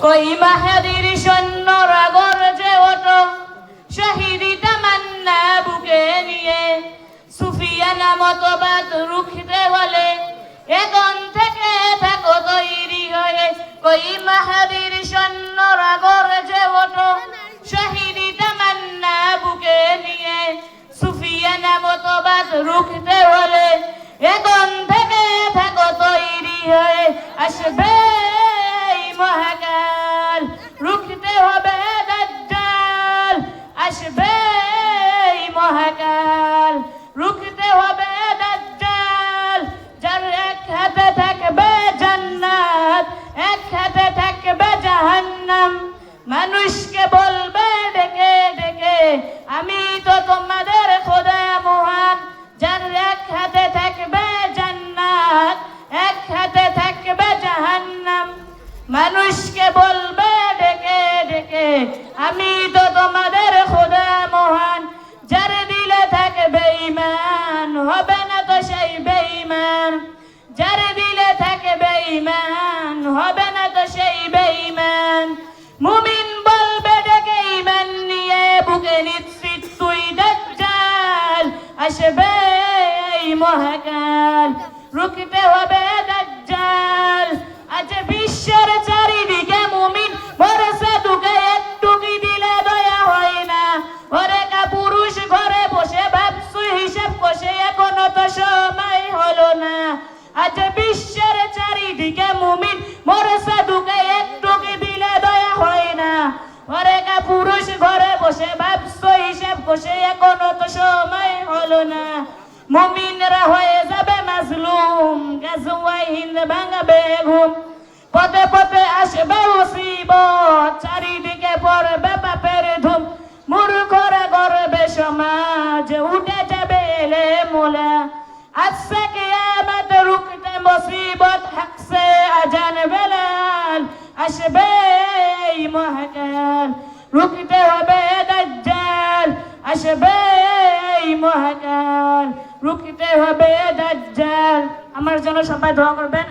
কই মাহাদির সৈন্যরা গর্জে ওঠো, শহীদি তামান্না বুকে নিয়ে, সুফিয়ানা মতবাদ রুখতে হলে এখন থেকে থাকো তৈরি হয়ে। কই মাহাদির সৈন্যরা গর্জে ওঠো, শহীদি তামান্না বুকে নিয়ে, সুফিয়ানা মতবাদ রুখতে হলে এখন থেকে থাকো তৈরি হয়ে। আসবে এই মহাকাল, রুখতে হবে দাজ্জাল। আসবে এই মহাকাল, রুখতে হবে দাজ্জাল। যার এক হাতে থাকবে জান্নাত, এক হাতে থাকবে জাহান্নাম। মানুষকে বলবে ডেকে ডেকে, আমি তো তোমাদের খোদা মহান। যার এক হাতে থাকবে জান্নাত, এক হাতে থাকবে জাহান্নাম। মানুষকে বলবে ডেকে ডেকে, আমি তো তোমাদের খোদা মহান। যার দিলে থাকবে ঈমান, হবে না তো সেই বেঈমান। যার দিলে থাকবে ঈমান, হবে না তো সেই বেঈমান। মুমিন বলবে ডেকে ঈমান নিয়ে, বুকে নিশ্চিত তুই দাজ্জাল। আসবে এই মহাকাল, রুখতে হবে দাজ্জাল। আজ বিশ্বের চারিদিকে মুমিন মরছে দুঃখে, একটু কি দিলে দয়া হয় না। ওরে পুরুষ ঘরে বসে ভাবছু হিসাব কষে, এখনো তো সময় হলো না। আজ বিশ্বের চারিদিকে মুমিন মরছে দুঃখে, একটু কি দিলে দয়া হয় না। ওরে পুরুষ ঘরে বসে ভাবছু হিসাব কষে, এখনো তো সময় হলো না। মুমিনরা হয়ে যাবে মাজলুম, গাজওয়ায়ে হিন্দ ভাঙবে ঘুম। পথে পথে আসবে মুসিবত, চারিদিকে পড়বে পাপের ধুম। মূর্খরা গর্বে সমাজ, উঠে যাবে এলে মোলা। আসছে কিয়ামত, রুখতে মুসিবত, হাকছে আজান বেলাল। আসবে এই মহাকাল, রুখতে হবে দাজ্জাল। আসবে এই মহাকাল, রুখতে হবে দাজ্জাল। আমার জন্য সবাই দোয়া করবেন।